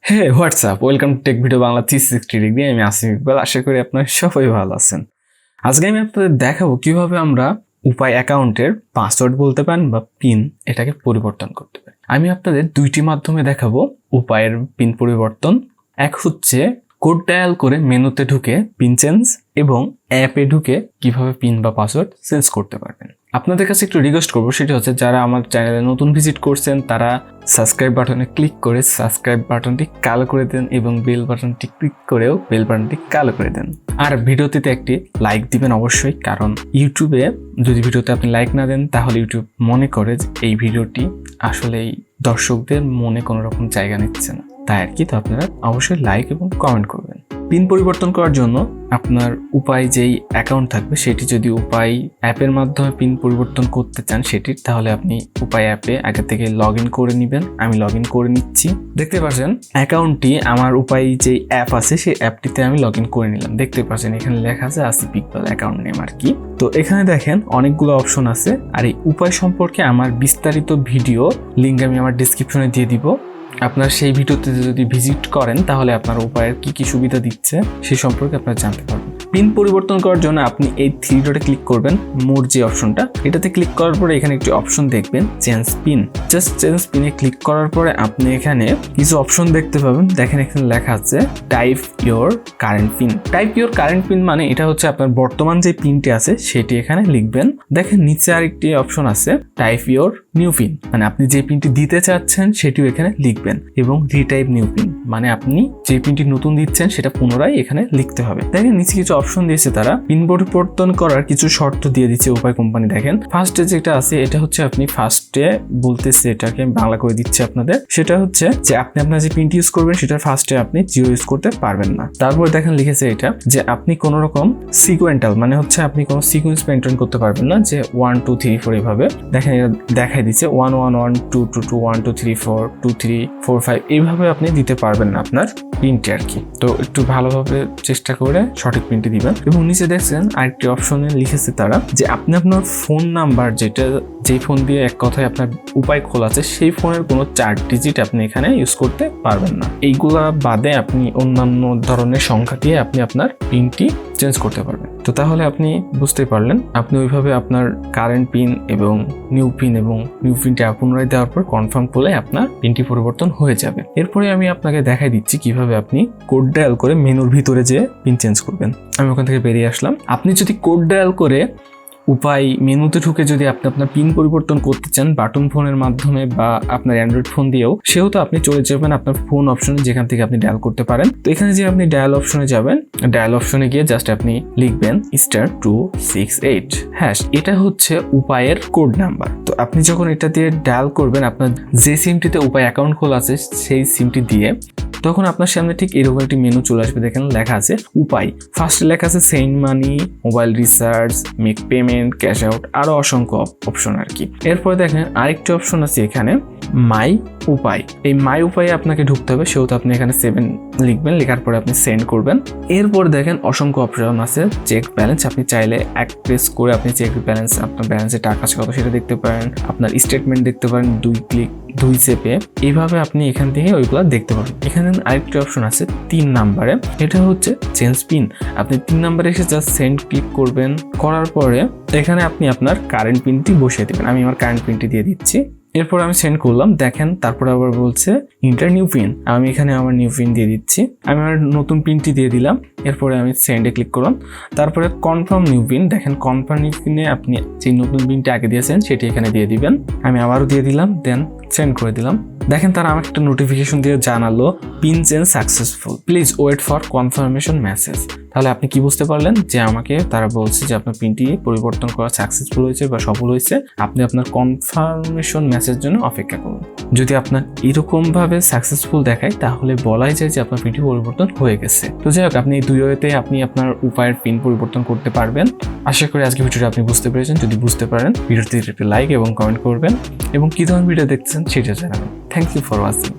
Hey what's up, welcome to tech video Bangla 360 degree. আমি আসিফ ইকবাল, আশা করি আপনারা সবাই ভালো আছেন। আজকে আমি আপনাদের দেখাবো কিভাবে আমরা উপায় অ্যাকাউন্টের পাসওয়ার্ড বলতে পারেন বা পিন এটাকে পরিবর্তন করতে পারি। আমি আপনাদের দুইটি মাধ্যমে দেখাবো উপায়ের পিন পরিবর্তন। এক হচ্ছে কোড ডায়াল করে মেনুতে ঢুকে পিন চেঞ্জ, এবং অ্যাপে ঢুকে কিভাবে পিন বা পাসওয়ার্ড চেঞ্জ করতে পারবেন। আপনাদের কাছে একটু রিকোয়েস্ট করবো, সেটা হচ্ছে যারা আমার চ্যানেলে নতুন ভিজিট করছেন তারা সাবস্ক্রাইব বাটনে ক্লিক করে সাবস্ক্রাইব বাটনটি কালো করে দেন এবং বেল বাটনটি ক্লিক করেও বেল বাটনটি কালো করে দেন। আর ভিডিওটিতে একটি লাইক দিবেন অবশ্যই, কারণ ইউটিউবে যদি ভিডিওতে আপনি লাইক না দেন তাহলে ইউটিউব মনে করে যে এই ভিডিওটি আসলেই দর্শকদের মনে কোনো রকম জায়গা নিচ্ছে না, তাই আর কি। তো আপনারা অবশ্যই লাইক এবং কমেন্ট করবেন। পিন পরিবর্তন করার জন্য আপনার উপায় যেই অ্যাকাউন্ট থাকবে সেটি যদি উপায় অ্যাপের মাধ্যমে পিন পরিবর্তন করতে চান সেটির, তাহলে আপনি উপায় অ্যাপে আগে থেকে লগ ইন করে নেবেন। আমি লগ ইন করে নিচ্ছি। দেখতে পাচ্ছেন অ্যাকাউন্টটি আমার উপায় যেই অ্যাপ আছে সেই অ্যাপটিতে আমি লগ ইন করে নিলাম। দেখতে পাচ্ছেন এখানে লেখা আছে আসিফ ইকবাল অ্যাকাউন্ট নেম আর কি। তো এখানে দেখেন অনেকগুলো অপশন আছে, আর এই উপায় সম্পর্কে আমার বিস্তারিত ভিডিও লিঙ্ক আমি আমার ডিসক্রিপশনে দিয়ে দিব। আপনার সেই ভিডিওতে যদি ভিজিট করেন তাহলে আপনার উপায়ের কি কি সুবিধা দিচ্ছে সেই সম্পর্কে আপনারা জানতে পারবেন। পিন পরিবর্তন করার জন্য আপনি এই থ্রি ডটে ক্লিক করবেন, মোর যে অপশনটা, এটাতে ক্লিক করার পরে এখানে একটি অপশন দেখবেন চেঞ্জ পিন। জাস্ট চেঞ্জ পিনে ক্লিক করার পরে আপনি এখানে কিছু অপশন দেখতে পাবেন। দেখেন এখানে লেখা আছে type your current pin. Type your current pin মানে এটা হচ্ছে আপনার বর্তমান যে পিনটি আছে সেটি এখানে লিখবেন। দেখেন নিচে আরেকটি অপশন আছে টাইপ ইওর নিউ পিন, মানে আপনি যে পিনটি দিতে চাচ্ছেন সেটিও এখানে লিখবেন, এবং রিটাইপ নিউ পিন মানে আপনি যে পিনটি নতুন দিচ্ছেন সেটা পুনরায় এখানে লিখতে হবে। দেখেন নিচে কিছু অপশন দিয়েছে তারা। পিন পরিবর্তন করার কিছু শর্ত দিয়ে দিচ্ছে উপায় কোম্পানি। দেখেন ফার্স্টে যেটা আছে এটা হচ্ছে আপনি ফার্স্টে বলতেছে, এটাকে আমি বাংলা করে দিচ্ছি আপনাদের। সেটা হচ্ছে যে আপনি আপনার যে পিনটি ইউজ করবেন সেটার ফার্স্টে আপনি জিরো ইউজ করতে পারবেন না। তারপর দেখেন লিখেছে এটা যে আপনি কোনো রকম সিকোয়েন্টাল মানে হচ্ছে আপনি কোনো সিকোয়েন্স মেনটেন করতে পারবেন না, যে 1 2 3 4 এভাবে। দেখেন এটা দেখাই দিচ্ছে 1 1 1 2 2 2 1 2 3 4 2 3 4 5 এইভাবে আপনি দিতে পারবেন না আপনার পিনটি আর কি। তো একটু ভালোভাবে চেষ্টা করে সঠিক পিনটি দিবেন। এবং নিচে দেখছেন আরেকটি অপশনে লিখেছে তারা যে আপনি আপনার ফোন নাম্বার যে ফোন দিয়ে এক কথায় আপনার উপায় খোলা আছে সেই ফোনের কোনো 4 ডিজিট আপনি এখানে ইউজ করতে পারবেন না। এইগুলা বাদে আপনি অন্যান্য ধরনের সংখ্যা দিয়ে আপনি আপনার পিনটি চেঞ্জ করতে পারবেন। তো তাহলে আপনি বুঝতে পারলেন, আপনি ওইভাবে আপনার কারেন্ট পিন এবং নিউ পিনটি পুনরায় দেওয়ার পর কনফার্ম করলে আপনার পিনটি পরিবর্তন হয়ে যাবে। এরপরে আমি আপনাকে দেখাই দিচ্ছি কিভাবে আপনি কোড ডায়াল করে মেনুর ভিতরে যে পিন চেঞ্জ করবেন। আমি ওখান থেকে বেরিয়ে আসলাম। আপনি যদি কোড ডায়াল করে উপায় মেনুতে ঢুকে যদি আপনি আপনার পিন পরিবর্তন করতে চান বাটন ফোনের মাধ্যমে বা আপনার অ্যান্ড্রয়েড ফোন দিয়েও, সেহেতু আপনি চলে যাবেন আপনার ফোন অপশনে যেখান থেকে আপনি ডায়াল করতে পারেন। তো এখানে যে আপনি ডায়াল অপশনে যাবেন, ডায়াল অপশনে গিয়ে জাস্ট আপনি লিখবেন *268#। এটা হচ্ছে উপায়ের কোড নাম্বার। তো আপনি যখন এটা দিয়ে ডায়াল করবেন আপনার যে সিমটিতে উপায় অ্যাকাউন্ট খোলা আছে সেই সিমটি দিয়ে, তখন আপনার সামনে ঠিক এরকম একটি মেনু চলে আসবে। দেখেন লেখা আছে উপায়। ফার্স্টে লেখা আছে send money, mobile recharge, make payment, cash out, আরো অসংখ্য অপশন আর কি। এরপরে দেখেন আরেকটি অপশন আছে এখানে মাই উপায়। এই মাই উপায়ে আপনাকে ঢুকতে হবে, সেহেতু আপনি এখানে 7 লিখবেন, লেখার পরে আপনি সেন্ড করবেন। এরপর দেখেন অসংখ্য অপশন আছে চেক ব্যালেন্স। আপনি চাইলে এক প্রেস করে আপনি চেক ব্যালেন্স, আপনার ব্যালেন্সে টাকা আছে কত সেটা দেখতে পারেন, আপনার স্টেটমেন্ট দেখতে পারেন 2 চেপে। এইভাবে আপনি এখান থেকে ওইগুলো দেখতে পাবেন। এখানে আরেকটি অপশন আছে 3 নাম্বারে, এটা হচ্ছে চেঞ্জ পিন। আপনি 3 নাম্বারে এসে জাস্ট সেন্ড ক্লিক করবেন, করার পরে এখানে আপনি আপনার কারেন্ট পিনটি বসিয়ে দেবেন। আমি আমার কারেন্ট পিনটি দিয়ে দিচ্ছি। এরপর আমি সেন্ড করলাম। দেখেন তারপরে আবার বলছে ইন্টার নিউ পিন। আমি এখানে আমার নিউ পিন দিয়ে দিচ্ছি। আমি আমার নতুন পিনটি দিয়ে দিলাম। এরপরে আমি সেন্ডে ক্লিক করলাম। তারপরে কনফার্ম নিউ পিন। দেখেন কনফার্ম নিউ পিনে আপনি যে নতুন পিনটি আগে দিয়েছেন সেটি এখানে দিয়ে দিবেন। আমি আবারও দিয়ে দিলাম, দেন সেন্ড করে দিলাম। দেখেন তারা আমাকে একটা নোটিফিকেশন দিয়ে জানালো PIN change successful, please wait for confirmation message. তাহলে আপনি কি বুঝতে পারলেন যে আমাকে তারা বলছে যে আপনার পিনটি পরিবর্তন করা সাকসেসফুল হয়েছে বা সফল হয়েছে, আপনি আপনার কনফার্মেশন মেসেজ জন্য অপেক্ষা করুন। যদি আপনার এরকম ভাবে সাকসেসফুল দেখায় তাহলে বলাই যায় যে আপনার পিনটি পরিবর্তন হয়ে গেছে। তো যাই হোক, আপনি এই দুই ওয়েতে আপনি আপনার উপায়ের পিন পরিবর্তন করতে পারবেন। আশা করি আজকে ভিডিওটা আপনি বুঝতে পেরেছেন। যদি বুঝতে পারেন ভিডিওতে একটি লাইক এবং কমেন্ট করবেন, এবং কি ধরনের ভিডিও দেখতেছেন সেটা জানাবেন। Thank you for watching.